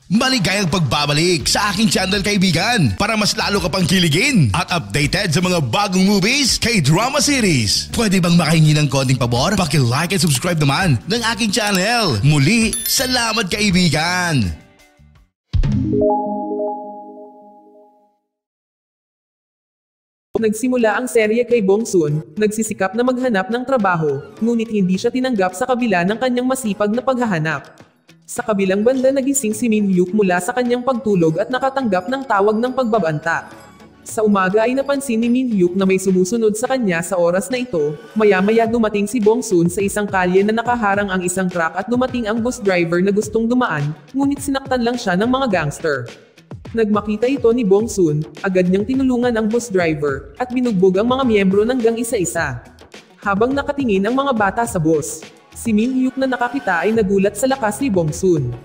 Maligayang pagbabalik sa aking channel, kaibigan, para mas lalo ka pang kiligin at updated sa mga bagong movies, K-drama series. Pwede bang makahingi ng konting pabor? Paki-like and subscribe naman ng aking channel. Muli, salamat kaibigan! Nagsimula ang serye kay Bong Soon, nagsisikap na maghanap ng trabaho, ngunit hindi siya tinanggap sa kabila ng kanyang masipag na paghahanap. Sa kabilang banda, nagising si Min Hyuk mula sa kanyang pagtulog at nakatanggap ng tawag ng pagbabanta. Sa umaga ay napansin ni Min Hyuk na may sumusunod sa kanya sa oras na ito. Maya-maya dumating si Bong Soon sa isang kalye na nakaharang ang isang truck at dumating ang bus driver na gustong dumaan, ngunit sinaktan lang siya ng mga gangster. Nagmakita ito ni Bong Soon, agad niyang tinulungan ang bus driver, at binugbog ang mga miyembro ng gang isa-isa. Habang nakatingin ang mga bata sa bus, si Min Hyuk na nakakita ay nagulat sa lakas ni Bong Soon.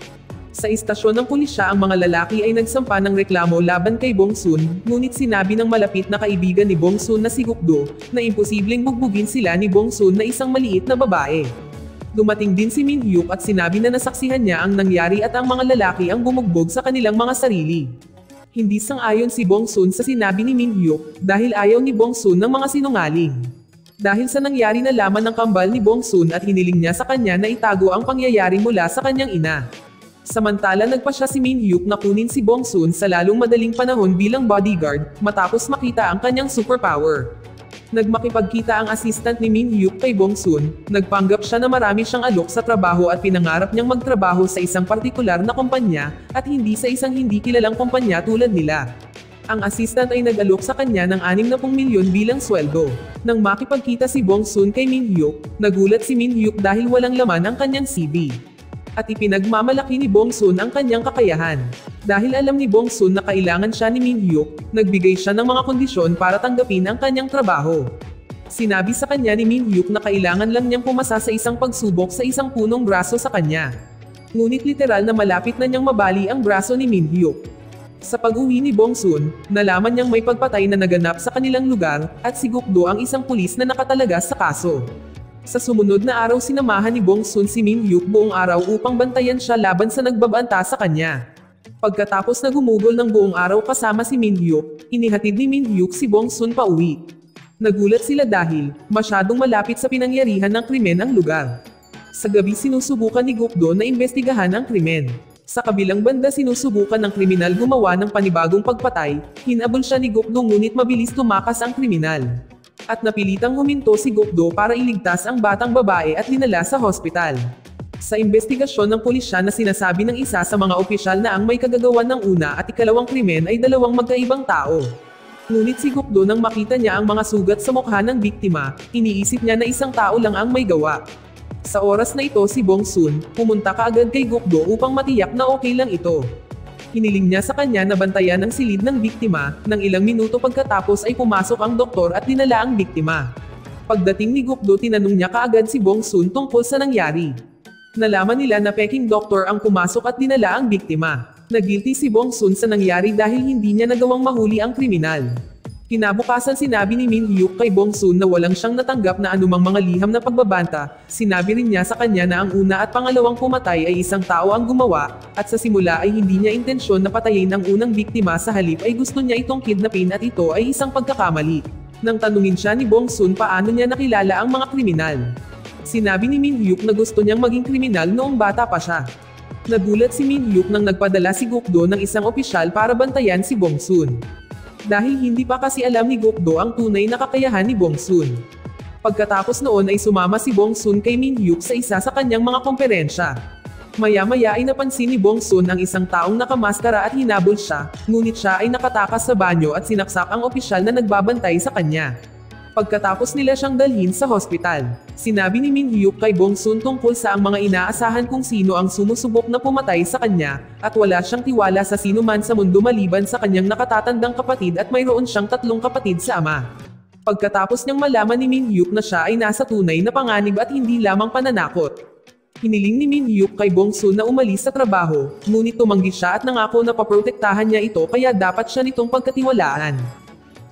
Sa istasyon ng pulisya, ang mga lalaki ay nagsampa ng reklamo laban kay Bong Soon, ngunit sinabi ng malapit na kaibigan ni Bong Soon na si Guk-do, na imposibleng bugbugin sila ni Bong Soon na isang maliit na babae. Dumating din si Min Hyuk at sinabi na nasaksihan niya ang nangyari at ang mga lalaki ang bumugbog sa kanilang mga sarili. Hindi sang-ayon si Bong Soon sa sinabi ni Min Hyuk, dahil ayaw ni Bong Soon ng mga sinungaling. Dahil sa nangyari, nalaman ng kambal ni Bong Soon at hiniling niya sa kanya na itago ang pangyayari mula sa kanyang ina. Samantala, nagpa siya si Min Hyuk na kunin si Bong Soon sa lalong madaling panahon bilang bodyguard, matapos makita ang kanyang superpower. Nagmakipagkita ang assistant ni Min Hyuk kay Bong Soon, nagpanggap siya na marami siyang alok sa trabaho at pinangarap niyang magtrabaho sa isang partikular na kumpanya, at hindi sa isang hindi kilalang kumpanya tulad nila. Ang assistant ay nag-alok sa kanya ng 60 milyon bilang sweldo. Nang makipagkita si Bong Soon kay Min Hyuk, nagulat si Min Hyuk dahil walang laman ang kanyang CV. At ipinagmamalaki ni Bong Soon ang kanyang kakayahan. Dahil alam ni Bong Soon na kailangan siya ni Min Hyuk, nagbigay siya ng mga kondisyon para tanggapin ang kanyang trabaho. Sinabi sa kanya ni Min Hyuk na kailangan lang niyang pumasa sa isang pagsubok sa isang punong braso sa kanya. Ngunit literal na malapit na niyang mabali ang braso ni Min Hyuk. Sa pag-uwi ni Bong Soon, nalaman niyang may pagpatay na naganap sa kanilang lugar, at si Guk-do ang isang pulis na nakatalaga sa kaso. Sa sumunod na araw, sinamahan ni Bong Soon si Min Hyuk buong araw upang bantayan siya laban sa nagbabanta sa kanya. Pagkatapos na gumugol ng buong araw kasama si Min Hyuk, inihatid ni Min Hyuk si Bong Soon pauwi. Nagulat sila dahil masyadong malapit sa pinangyarihan ng krimen ang lugar. Sa gabi, sinusubukan ni Guk-do na imbestigahan ang krimen. Sa kabilang banda, sinusubukan ng kriminal gumawa ng panibagong pagpatay, hinabol siya ni Guk-do ngunit mabilis tumakas ang kriminal. At napilitang huminto si Guk-do para iligtas ang batang babae at dinala sa hospital. Sa investigasyon ng pulisya na sinasabi ng isa sa mga opisyal na ang may kagagawan ng una at ikalawang krimen ay dalawang magkaibang tao. Ngunit si Guk-do, nang makita niya ang mga sugat sa mukha ng biktima, iniisip niya na isang tao lang ang may gawa. Sa oras na ito, si Bong Soon pumunta kaagad kay Guk-do upang matiyak na okay lang ito. Hiniling niya sa kanya na bantayan ang silid ng biktima. Nang ilang minuto pagkatapos ay pumasok ang doktor at dinala ang biktima. Pagdating ni Guk-do, tinanong niya kaagad si Bong Soon tungkol sa nangyari. Nalaman nila na peking doktor ang pumasok at dinala ang biktima. Nagilty si Bong Soon sa nangyari dahil hindi niya nagawang mahuli ang kriminal. Kinabukasan, sinabi ni Min Hyuk kay Bong Soon na walang siyang natanggap na anumang mga liham na pagbabanta. Sinabi rin niya sa kanya na ang una at pangalawang pumatay ay isang tao ang gumawa, at sa simula ay hindi niya intensyon na patayin ang unang biktima, sa halip ay gusto niya itong kidnapin at ito ay isang pagkakamali. Nang tanungin siya ni Bong Soon paano niya nakilala ang mga kriminal, sinabi ni Min Hyuk na gusto niyang maging kriminal noong bata pa siya. Nagulat si Min Hyuk nang nagpadala si Guk-do ng isang opisyal para bantayan si Bong Soon. Dahil hindi pa kasi alam ni Guk-do ang tunay na kakayahan ni Bong Soon. Pagkatapos noon ay sumama si Bong Soon kay Min Hyuk sa isa sa kanyang mga komperensya. Maya-maya ay napansin ni Bong Soon ang isang taong nakamaskara at hinabol siya, ngunit siya ay nakatakas sa banyo at sinaksak ang opisyal na nagbabantay sa kanya. Pagkatapos nila siyang dalhin sa hospital, sinabi ni Min Hyuk kay Bong Soon tungkol sa ang mga inaasahan kung sino ang sumusubok na pumatay sa kanya, at wala siyang tiwala sa sino man sa mundo maliban sa kanyang nakatatandang kapatid at mayroon siyang 3 kapatid sa ama. Pagkatapos niyang malaman ni Min Hyuk na siya ay nasa tunay na panganib at hindi lamang pananakot, hiniling ni Min Hyuk kay Bong Soon na umalis sa trabaho, ngunit tumanggi siya at nangako na paprotektahan niya ito, kaya dapat siya nitong pagkatiwalaan.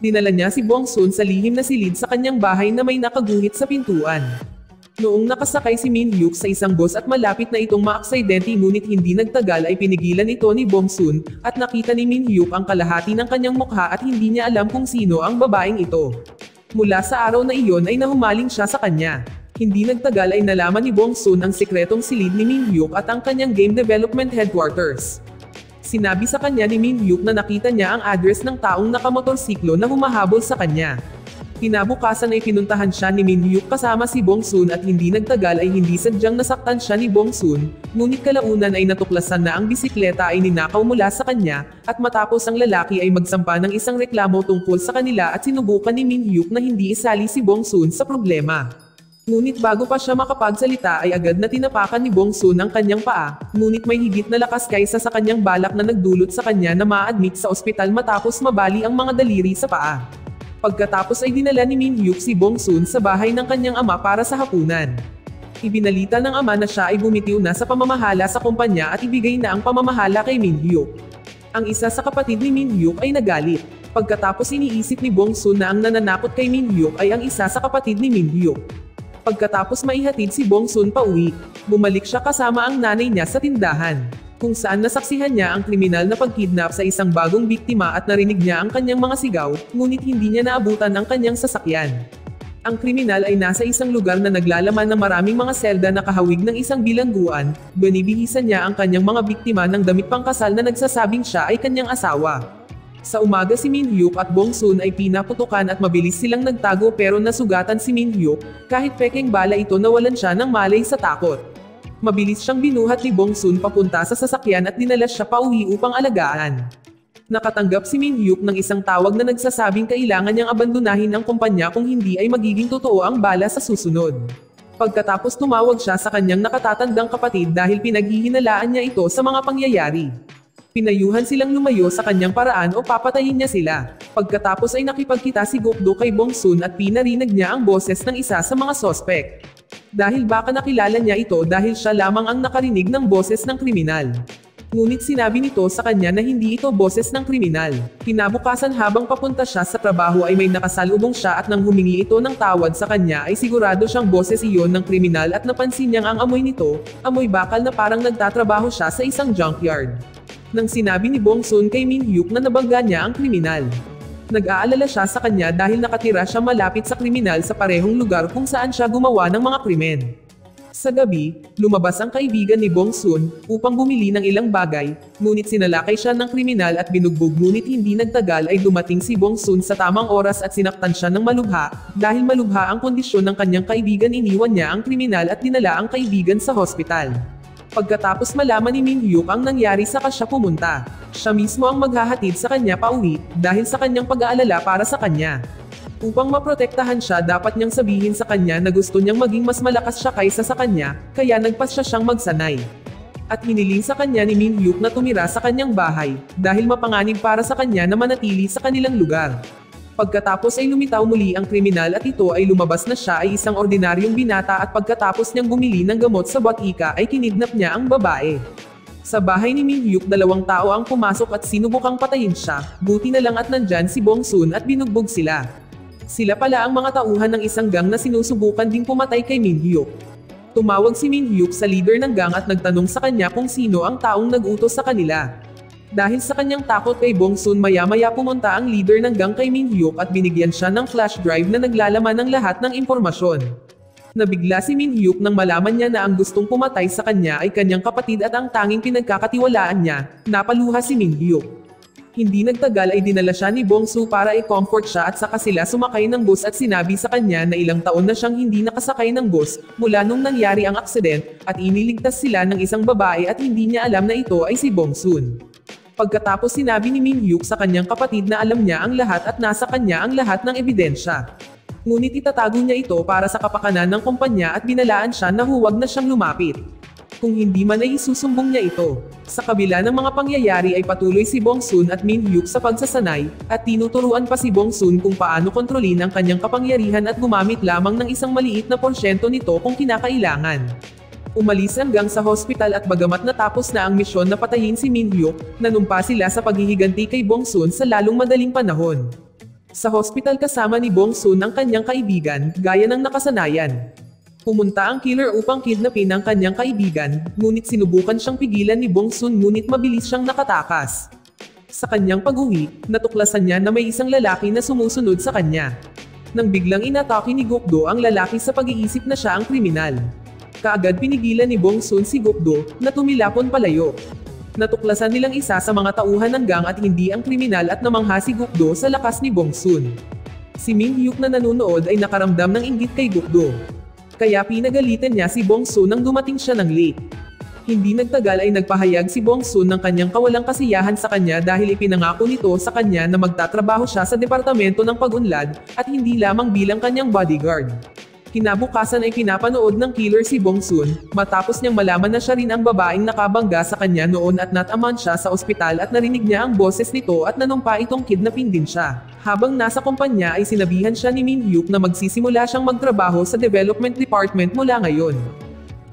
Dinala niya si Bong Soon sa lihim na silid sa kanyang bahay na may nakaguhit sa pintuan. Noong nakasakay si Min Hyuk sa isang bus at malapit na itong maaksidente ngunit hindi nagtagal ay pinigilan ito ni Bong Soon, at nakita ni Min Hyuk ang kalahati ng kanyang mukha at hindi niya alam kung sino ang babaeng ito. Mula sa araw na iyon ay nahumaling siya sa kanya. Hindi nagtagal ay nalaman ni Bong Soon ang sikretong silid ni Min Hyuk at ang kanyang game development headquarters. Sinabi sa kanya ni Min Hyuk na nakita niya ang address ng taong nakamotorsiklo na humahabol sa kanya. Kinabukasan ay pinuntahan siya ni Min Hyuk kasama si Bong Soon at hindi nagtagal ay hindi sadyang nasaktan siya ni Bong Soon, ngunit kalaunan ay natuklasan na ang bisikleta ay ninakaw mula sa kanya, at matapos ang lalaki ay magsampa ng isang reklamo tungkol sa kanila at sinubukan ni Min Hyuk na hindi isali si Bong Soon sa problema. Ngunit bago pa siya makapagsalita ay agad na tinapakan ni Bong Soon ang kanyang paa, ngunit may higit na lakas kaysa sa kanyang balak na nagdulot sa kanya na ma-admit sa ospital matapos mabali ang mga daliri sa paa. Pagkatapos ay dinala ni Min Hyuk si Bong Soon sa bahay ng kanyang ama para sa hapunan. Ibinalita ng ama na siya ay bumitiw na sa pamamahala sa kumpanya at ibigay na ang pamamahala kay Min Hyuk. Ang isa sa kapatid ni Min Hyuk ay nagalit. Pagkatapos iniisip ni Bong Soon na ang nananakot kay Min Hyuk ay ang isa sa kapatid ni Min Hyuk. Pagkatapos maihatid si Bong Soon pauwi, bumalik siya kasama ang nanay niya sa tindahan, kung saan nasaksihan niya ang kriminal na pagkidnap sa isang bagong biktima at narinig niya ang kanyang mga sigaw, ngunit hindi niya naabutan ang kanyang sasakyan. Ang kriminal ay nasa isang lugar na naglalaman ng maraming mga selda na kahawig ng isang bilangguan, binibihisan niya ang kanyang mga biktima ng damit pangkasal na nagsasabing siya ay kanyang asawa. Sa umaga si Min Hyuk at Bong Soon ay pinaputukan at mabilis silang nagtago pero nasugatan si Min Hyuk, kahit pekeng bala ito nawalan siya ng malay sa takot. Mabilis siyang binuhat ni Bong Soon papunta sa sasakyan at dinala siya pauwi upang alagaan. Nakatanggap si Min Hyuk ng isang tawag na nagsasabing kailangan niyang abandonahin ang kumpanya kung hindi ay magiging totoo ang bala sa susunod. Pagkatapos tumawag siya sa kanyang nakatatandang kapatid dahil pinaghihinalaan niya ito sa mga pangyayari. Pinayuhan silang lumayo sa kanyang paraan o papatayin niya sila. Pagkatapos ay nakipagkita si Gokdo kay Bong Soon at pinarinig niya ang boses ng isa sa mga sospek. Dahil baka nakilala niya ito dahil siya lamang ang nakarinig ng boses ng kriminal. Ngunit sinabi nito sa kanya na hindi ito boses ng kriminal. Kinabukasan habang papunta siya sa trabaho ay may nakasalubong siya at nang humingi ito ng tawad sa kanya ay sigurado siyang boses iyon ng kriminal at napansin niyang ang amoy nito, amoy bakal na parang nagtatrabaho siya sa isang junkyard. Nang sinabi ni Bong Soon kay Min Hyuk na nabangga niya ang kriminal. Nag-aalala siya sa kanya dahil nakatira siya malapit sa kriminal sa parehong lugar kung saan siya gumawa ng mga krimen. Sa gabi, lumabas ang kaibigan ni Bong Soon upang bumili ng ilang bagay, ngunit sinalakay siya ng kriminal at binugbog ngunit hindi nagtagal ay dumating si Bong Soon sa tamang oras at sinaktan siya ng malubha, dahil malubha ang kondisyon ng kanyang kaibigan iniwan niya ang kriminal at dinala ang kaibigan sa hospital. Pagkatapos malaman ni Min Hyuk ang nangyari saka siya pumunta. Siya mismo ang maghahatid sa kanya pauwi, dahil sa kanyang pag-aalala para sa kanya. Upang maprotektahan siya dapat niyang sabihin sa kanya na gusto niyang maging mas malakas siya kaysa sa kanya, kaya nagpas siya siyang magsanay. At hiniling sa kanya ni Min Hyuk na tumira sa kanyang bahay, dahil mapanganib para sa kanya na manatili sa kanilang lugar. Pagkatapos ay lumitaw muli ang kriminal at ito ay lumabas na siya ay isang ordinaryong binata at pagkatapos niyang bumili ng gamot sa botika ay kinidnap niya ang babae. Sa bahay ni Min Hyuk 2 tao ang pumasok at sinubukang patayin siya, buti na lang at nandyan si Bong Soon at binugbog sila. Sila pala ang mga tauhan ng isang gang na sinusubukan ding pumatay kay Min Hyuk. Tumawag si Min Hyuk sa leader ng gang at nagtanong sa kanya kung sino ang taong nag-utos sa kanila. Dahil sa kanyang takot kay Bong Soon maya-maya pumunta ang leader ng gang kay Min Hyuk at binigyan siya ng flash drive na naglalaman ng lahat ng impormasyon. Nabigla si Min Hyuk nang malaman niya na ang gustong pumatay sa kanya ay kanyang kapatid at ang tanging pinagkakatiwalaan niya, napaluha si Min Hyuk. Hindi nagtagal ay dinala siya ni Bong Soon para i-comfort siya at saka sila sumakay ng bus at sinabi sa kanya na ilang taon na siyang hindi nakasakay ng bus mula nung nangyari ang aksident at iniligtas sila ng isang babae at hindi niya alam na ito ay si Bong Soon. Pagkatapos sinabi ni Min Hyuk sa kanyang kapatid na alam niya ang lahat at nasa kanya ang lahat ng ebidensya. Ngunit itatago niya ito para sa kapakanan ng kumpanya at binalaan siya na huwag na siyang lumapit. Kung hindi man ay isusumbong niya ito. Sa kabila ng mga pangyayari ay patuloy si Bong Soon at Min Hyuk sa pagsasanay, at tinuturuan pa si Bong Soon kung paano kontrolin ang kanyang kapangyarihan at gumamit lamang ng isang maliit na porsyento nito kung kinakailangan. Umalis hanggang sa hospital at bagamat natapos na ang misyon na patayin si Min Hyuk, nanumpa sila sa paghihiganti kay Bong Soon sa lalong madaling panahon. Sa hospital kasama ni Bong Soon ang kanyang kaibigan, gaya ng nakasanayan. Pumunta ang killer upang kidnapin ang kanyang kaibigan, ngunit sinubukan siyang pigilan ni Bong Soon ngunit mabilis siyang nakatakas. Sa kanyang pag-uwi, natuklasan niya na may isang lalaki na sumusunod sa kanya. Nang biglang inatake ni Gok-do ang lalaki sa pag-iisip na siya ang kriminal. Kaagad pinigilan ni Bong Soon si Gok-do, na tumilapon palayo. Natuklasan nilang isa sa mga tauhan ng gang at hindi ang kriminal at namangha si Gok-do sa lakas ni Bong Soon. Si Min Hyuk na nanonood ay nakaramdam ng inggit kay Gok-do. Kaya pinagalitan niya si Bong Soon nang dumating siya ng late. Hindi nagtagal ay nagpahayag si Bong Soon ng kanyang kawalang kasiyahan sa kanya dahil ipinangako nito sa kanya na magtatrabaho siya sa departamento ng pag-unlad, at hindi lamang bilang kanyang bodyguard. Kinabukasan ay pinapanood ng killer si Bong Soon, matapos niyang malaman na siya rin ang babaeng nakabangga sa kanya noon at natamaan siya sa ospital at narinig niya ang boses nito at nanumpa itong kidnapping din siya. Habang nasa kumpanya ay sinabihan siya ni Min Hyuk na magsisimula siyang magtrabaho sa development department mula ngayon.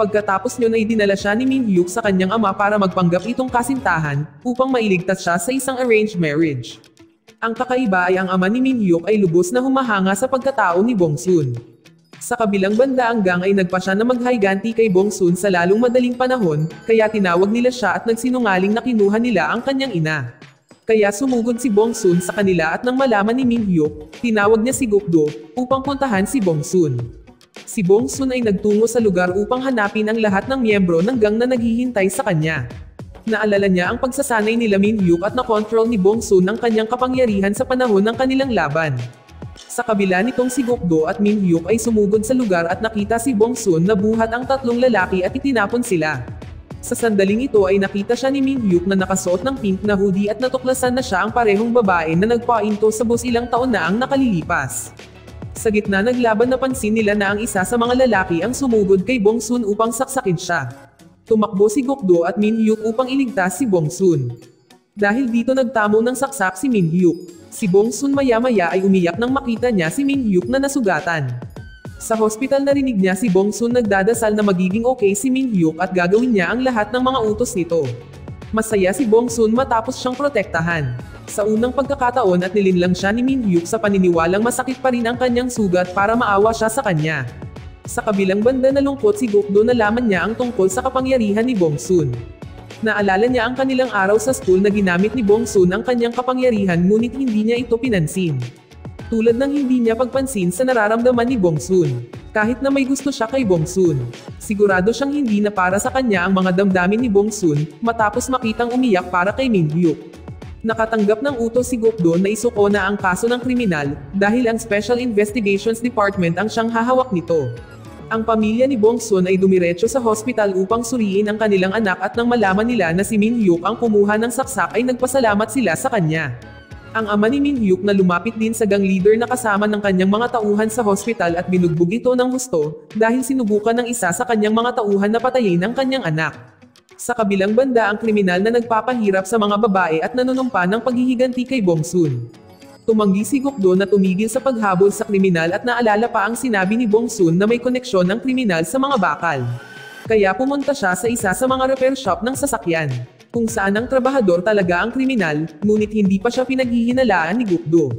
Pagkatapos niyon ay dinala siya ni Min Hyuk sa kanyang ama para magpanggap itong kasintahan, upang mailigtas siya sa isang arranged marriage. Ang kakaiba ay ang ama ni Min Hyuk ay lubos na humahanga sa pagkatao ni Bong Soon. Sa kabilang banda ang gang ay nagpa siya na maghiganti kay Bong Soon sa lalong madaling panahon, kaya tinawag nila siya at nagsinungaling na kinuha nila ang kanyang ina. Kaya sumugod si Bong Soon sa kanila at nang malaman ni Min Hyuk, tinawag niya si Gok-do upang puntahan si Bong Soon. Si Bong Soon ay nagtungo sa lugar upang hanapin ang lahat ng miyembro ng gang na naghihintay sa kanya. Naalala niya ang pagsasanay nila Min Hyuk at nakontrol ni Bong Soon ang kanyang kapangyarihan sa panahon ng kanilang laban. Sa kabila nitong si Gok-do at Min Hyuk ay sumugod sa lugar at nakita si Bong Soon na buhat ang tatlong lalaki at itinapon sila. Sa sandaling ito ay nakita siya ni Min Hyuk na nakasuot ng pink na hoodie at natuklasan na siya ang parehong babae na nagpainto sa bus ilang taon na ang nakalilipas. Sa gitna naglaban napansin nila na ang isa sa mga lalaki ang sumugod kay Bong Soon upang saksakin siya. Tumakbo si Gok-do at Min Hyuk upang iligtas si Bong Soon. Dahil dito nagtamo ng saksak si Min Hyuk. Si Bong Soon maya-maya ay umiyak nang makita niya si Min Hyuk na nasugatan. Sa hospital narinig niya si Bong Soon nagdadasal na magiging okay si Min Hyuk at gagawin niya ang lahat ng mga utos nito. Masaya si Bong Soon matapos siyang protektahan. Sa unang pagkakataon at nilinlang siya ni Min Hyuk sa paniniwalang masakit pa rin ang kanyang sugat para maawa siya sa kanya. Sa kabilang banda nalungkot si Gok-do na nalaman niya ang tungkol sa kapangyarihan ni Bong Soon. Naalala niya ang kanilang araw sa school na ginamit ni Bong Soon ang kanyang kapangyarihan ngunit hindi niya ito pinansin. Tulad ng hindi niya pagpansin sa nararamdaman ni Bong Soon. Kahit na may gusto siya kay Bong Soon, sigurado siyang hindi na para sa kanya ang mga damdamin ni Bong Soon, matapos makitang umiyak para kay Min Hyuk. Nakatanggap ng utos si Gok-do na isuko na ang kaso ng kriminal, dahil ang Special Investigations Department ang siyang hahawak nito. Ang pamilya ni Bong Soon ay dumiretso sa hospital upang suriin ang kanilang anak at nang malaman nila na si Min Hyuk ang kumuha ng saksak ay nagpasalamat sila sa kanya. Ang ama ni Min Hyuk na lumapit din sa gang leader na kasama ng kanyang mga tauhan sa hospital at binugbog ito ng gusto, dahil sinubukan ng isa sa kanyang mga tauhan na patayin ang kanyang anak. Sa kabilang banda ang kriminal na nagpapahirap sa mga babae at nanunumpa ng paghihiganti kay Bong Soon. Tumanggi si Gok-do na tumigil sa paghabol sa kriminal at naalala pa ang sinabi ni Bong Soon na may koneksyon ng kriminal sa mga bakal. Kaya pumunta siya sa isa sa mga repair shop ng sasakyan, kung saan ang trabahador talaga ang kriminal, ngunit hindi pa siya pinaghihinalaan ni Gok-do.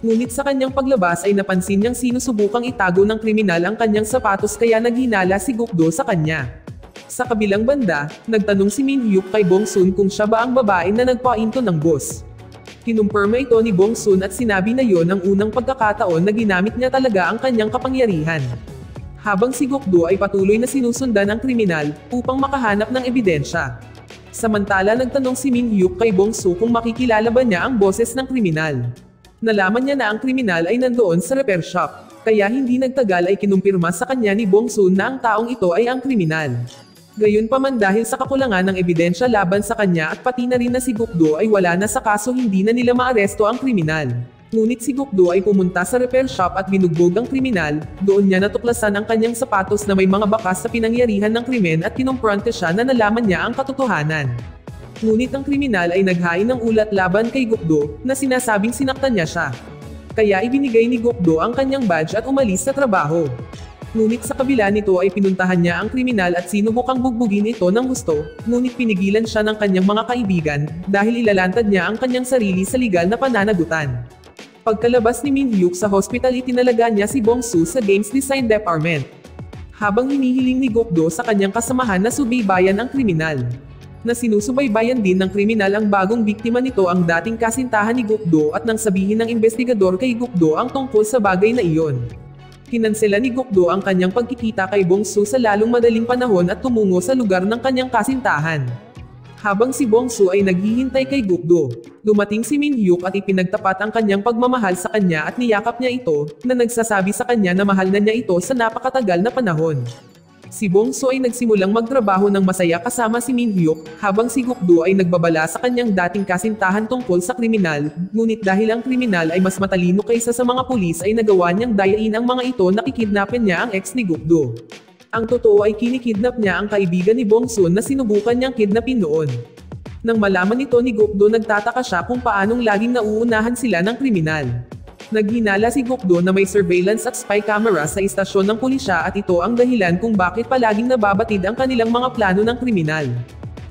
Ngunit sa kanyang paglabas ay napansin niyang sinusubukang itago ng kriminal ang kanyang sapatos kaya naghinala si Gok-do sa kanya. Sa kabilang banda, nagtanong si Min Hyuk kay Bong Soon kung siya ba ang babae na nagpainto ng boss. Kinumpirma ito ni Bong Soon at sinabi na yon ang unang pagkakataon na ginamit niya talaga ang kanyang kapangyarihan. Habang si Gok-do ay patuloy na sinusundan ang kriminal, upang makahanap ng ebidensya. Samantala nagtanong si Min Hyuk kay Bong Soon kung makikilala ba niya ang boses ng kriminal. Nalaman niya na ang kriminal ay nandoon sa repair shop, kaya hindi nagtagal ay kinumpirma sa kanya ni Bong Soon na ang taong ito ay ang kriminal. Gayunpaman dahil sa kakulangan ng ebidensya laban sa kanya at pati na rin na si Gok-do ay wala na sa kaso hindi na nila maaresto ang kriminal. Ngunit si Gok-do ay pumunta sa repair shop at binugbog ang kriminal, doon niya natuklasan ang kanyang sapatos na may mga bakas sa pinangyarihan ng krimen at kinumpronte siya na nalaman niya ang katotohanan. Ngunit ang kriminal ay naghain ng ulat laban kay Gok-do na sinasabing sinaktan niya siya. Kaya ibinigay ni Gok-do ang kanyang badge at umalis sa trabaho. Ngunit sa kabila nito ay pinuntahan niya ang kriminal at sinubukang bugbugin ito ng gusto, ngunit pinigilan siya ng kanyang mga kaibigan, dahil ilalantad niya ang kanyang sarili sa legal na pananagutan. Pagkalabas ni Min Hyuk sa hospital itinalaga niya si Bong Soon sa Games Design Department. Habang hinihiling ni Gokdo sa kanyang kasamahan na subaybayan ang kriminal. Na sinusubaybayan din ng kriminal ang bagong biktima nito ang dating kasintahan ni Gokdo at nang sabihin ng investigador kay Gokdo ang tungkol sa bagay na iyon. Kinansela ni Gokdo ang kanyang pagkikita kay Bong-soo sa lalong madaling panahon at tumungo sa lugar ng kanyang kasintahan. Habang si Bong-soo ay naghihintay kay Gokdo, dumating si Min-hyuk at ipinagtapat ang kanyang pagmamahal sa kanya at niyakap niya ito, na nagsasabi sa kanya na mahal na niya ito sa napakatagal na panahon. Si Bong-soo ay nagsimulang magtrabaho ng masaya kasama si Min-hyuk, habang si Gokdo ay nagbabala sa kanyang dating kasintahan tungkol sa kriminal, ngunit dahil ang kriminal ay mas matalino kaysa sa mga pulis ay nagawa niyang dayain ang mga ito na kikidnapin niya ang ex ni Gokdo. Ang totoo ay kinikidnap niya ang kaibigan ni Bong-soo na sinubukan niyang kidnapin noon. Nang malaman ito ni Gokdo, nagtataka siya kung paanong laging nauunahan sila ng kriminal. Naghinala si Gokdo na may surveillance at spy camera sa istasyon ng pulisya at ito ang dahilan kung bakit palaging nababatid ang kanilang mga plano ng kriminal.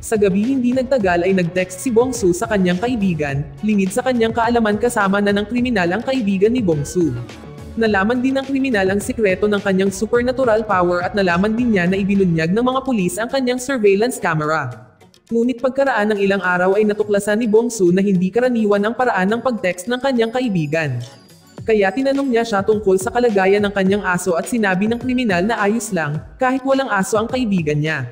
Sa gabi hindi nagtagal ay nag-text si Bong-soo sa kanyang kaibigan, lingid sa kanyang kaalaman kasama na ng kriminal ang kaibigan ni Bong-soo. Nalaman din ng kriminal ang sikreto ng kanyang supernatural power at nalaman din niya na ibinunyag ng mga pulis ang kanyang surveillance camera. Ngunit pagkaraan ng ilang araw ay natuklasan ni Bong-soo na hindi karaniwan ang paraan ng pag-text ng kanyang kaibigan. Kaya tinanong niya siya tungkol sa kalagayan ng kanyang aso at sinabi ng kriminal na ayos lang, kahit walang aso ang kaibigan niya.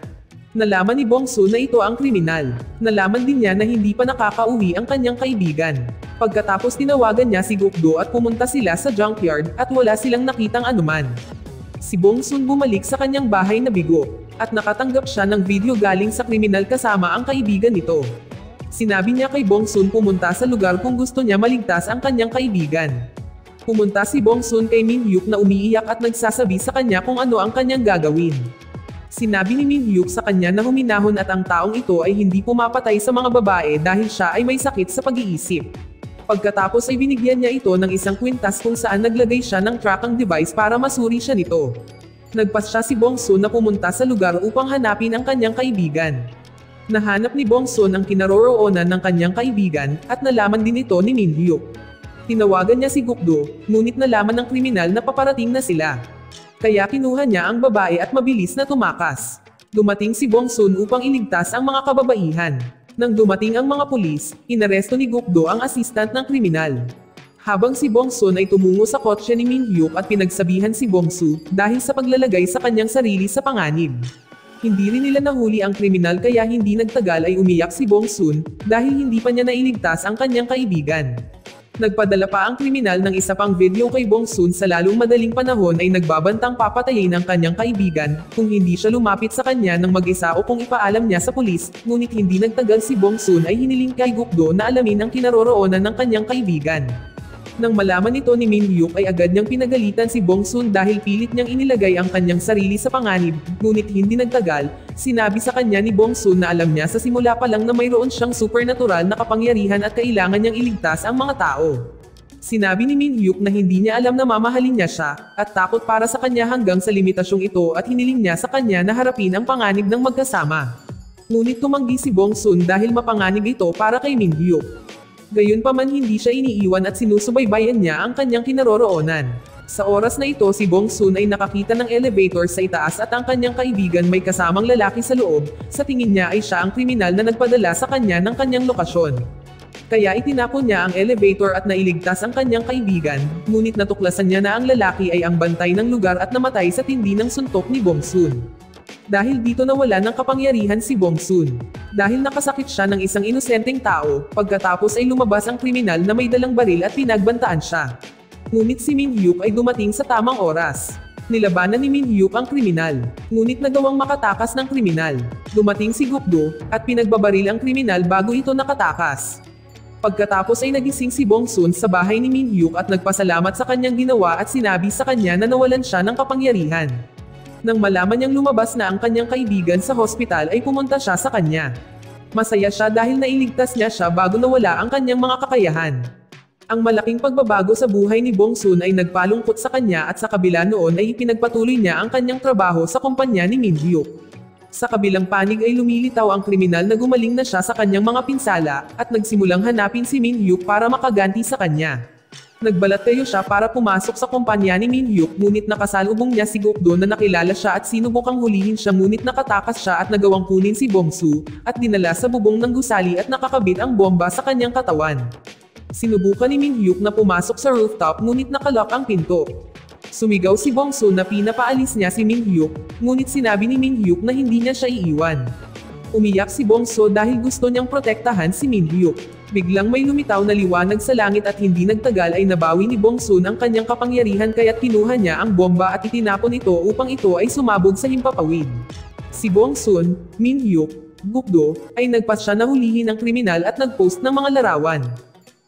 Nalaman ni Bong-soo na ito ang kriminal. Nalaman din niya na hindi pa nakakauwi ang kanyang kaibigan. Pagkatapos tinawagan niya si Gokdo at pumunta sila sa junkyard at wala silang nakitang anuman. Si Bong-soo bumalik sa kanyang bahay na bigo, at nakatanggap siya ng video galing sa kriminal kasama ang kaibigan nito. Sinabi niya kay Bong-soo pumunta sa lugar kung gusto niya maligtas ang kanyang kaibigan. Pumunta si Bong-soo kay Min-hyuk na umiiyak at nagsasabi sa kanya kung ano ang kanyang gagawin. Sinabi ni Min-hyuk sa kanya na huminahon at ang taong ito ay hindi pumapatay sa mga babae dahil siya ay may sakit sa pag-iisip. Pagkatapos ay binigyan niya ito ng isang kwintas kung saan naglagay siya ng tracking device para masuri siya nito. Nagpasya si Bong-soo na pumunta sa lugar upang hanapin ang kanyang kaibigan. Nahanap ni Bong-soo ang kinaroroonan ng kanyang kaibigan at nalaman din ito ni Min-hyuk. Tinawagan niya si Gokdo, ngunit nalaman ng kriminal na paparating na sila. Kaya kinuha niya ang babae at mabilis na tumakas. Dumating si Bong-soo upang iligtas ang mga kababaihan. Nang dumating ang mga pulis, inaresto ni Gokdo ang assistant ng kriminal. Habang si Bong-soo ay tumungo sa kotse ni Min-hyuk at pinagsabihan si Bong-soo dahil sa paglalagay sa kanyang sarili sa panganib. Hindi rin nila nahuli ang kriminal kaya hindi nagtagal ay umiyak si Bong-soo dahil hindi pa niya nailigtas ang kanyang kaibigan. Nagpadala pa ang kriminal ng isa pang video kay Bong-soo sa lalong madaling panahon ay nagbabantang papatayin ang kanyang kaibigan kung hindi siya lumapit sa kanya ng mag-isa o kung ipaalam niya sa pulis, ngunit hindi nagtagal si Bong-soo ay hiniling kay Gokdo na alamin ang kinaroroonan ng kanyang kaibigan. Nang malaman ito ni Min-hyuk ay agad niyang pinagalitan si Bong-soo dahil pilit niyang inilagay ang kanyang sarili sa panganib, ngunit hindi nagtagal, sinabi sa kanya ni Bong-soo na alam niya sa simula pa lang na mayroon siyang supernatural na kapangyarihan at kailangan niyang iligtas ang mga tao. Sinabi ni Min-hyuk na hindi niya alam na mamahalin niya siya, at takot para sa kanya hanggang sa limitasyong ito at hiniling niya sa kanya na harapin ang panganib ng magkasama. Ngunit tumanggi si Bong-soo dahil mapanganib ito para kay Min-hyuk. Gayunpaman hindi siya iniiwan at sinusubaybayan niya ang kanyang kinaroroonan. Sa oras na ito si Bong-soo ay nakakita ng elevator sa itaas at ang kanyang kaibigan may kasamang lalaki sa loob, sa tingin niya ay siya ang kriminal na nagpadala sa kanya ng kanyang lokasyon. Kaya itinapon niya ang elevator at nailigtas ang kanyang kaibigan, ngunit natuklasan niya na ang lalaki ay ang bantay ng lugar at namatay sa tindi ng suntok ni Bong-soo. Dahil dito nawala ng kapangyarihan si Bong-soo. Dahil nakasakit siya ng isang inosenteng tao, pagkatapos ay lumabas ang kriminal na may dalang baril at pinagbantaan siya. Ngunit si Min-hyuk ay dumating sa tamang oras. Nilabanan ni Min-hyuk ang kriminal, ngunit nagawang makatakas ng kriminal. Dumating si Gokdo, at pinagbabaril ang kriminal bago ito nakatakas. Pagkatapos ay nagising si Bong-soo sa bahay ni Min-hyuk at nagpasalamat sa kanyang ginawa at sinabi sa kanya na nawalan siya ng kapangyarihan. Nang malaman niyang lumabas na ang kanyang kaibigan sa hospital ay pumunta siya sa kanya. Masaya siya dahil nailigtas niya siya bago nawala ang kanyang mga kakayahan. Ang malaking pagbabago sa buhay ni Bong-soo ay nagpalungkot sa kanya at sa kabila noon ay ipinagpatuloy niya ang kanyang trabaho sa kumpanya ni Min-hyuk. Sa kabilang panig ay lumilitaw ang kriminal na gumaling na siya sa kanyang mga pinsala at nagsimulang hanapin si Min-hyuk para makaganti sa kanya. Nagbalat kayo siya para pumasok sa kumpanya ni Min Hyuk, ngunit nakasalubong niya si Gokdo na nakilala siya at sinubukang hulihin siya, ngunit nakatakas siya at nagawang kunin si Bongsu, at dinala sa bubong ng gusali at nakakabit ang bomba sa kanyang katawan. Sinubukan ni Min Hyuk na pumasok sa rooftop, ngunit nakalock ang pinto. Sumigaw si Bongsu na pinapaalis niya si Min Hyuk, ngunit sinabi ni Min Hyuk na hindi niya siya iiwan. Umiyak si Bongsu dahil gusto niyang protektahan si Min Hyuk. Biglang may lumitaw na liwanag sa langit at hindi nagtagal ay nabawi ni Bongsun ang kanyang kapangyarihan, kaya't kinuha niya ang bomba at itinapon ito upang ito ay sumabog sa himpapawid. Si Bongsun, Min Hyuk, Gokdo, ay nagpasya na hulihin ang kriminal at nagpost ng mga larawan.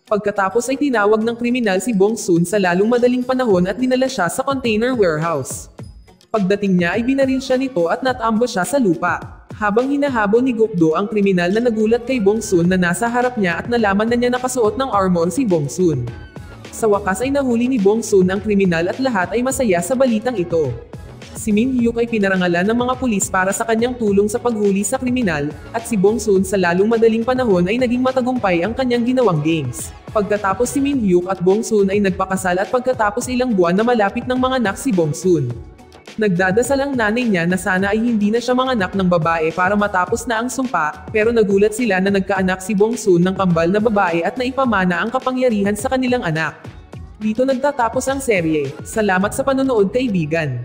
Pagkatapos ay tinawag ng kriminal si Bongsun sa lalong madaling panahon at dinala siya sa container warehouse. Pagdating niya ay binaril siya nito at natambo siya sa lupa. Habang hinahabol ni Gokdo ang kriminal na nagulat kay Bongsun na nasa harap niya at nalaman na niya nakasuot ng armor si Bongsun. Sa wakas ay nahuli ni Bongsun ang kriminal at lahat ay masaya sa balitang ito. Si Min Hyuk ay pinarangalan ng mga pulis para sa kanyang tulong sa paghuli sa kriminal, at si Bongsun sa lalong madaling panahon ay naging matagumpay ang kanyang ginawang games. Pagkatapos si Min Hyuk at Bongsun ay nagpakasal at pagkatapos ilang buwan na malapit ng mga anak si Bongsun. Nagdadasal ang nanay niya na sana ay hindi na siya manganak ng babae para matapos na ang sumpa, pero nagulat sila na nagkaanak si Bongsun ng kambal na babae at naipamana ang kapangyarihan sa kanilang anak. Dito nagtatapos ang serye. Salamat sa panonood, kaibigan.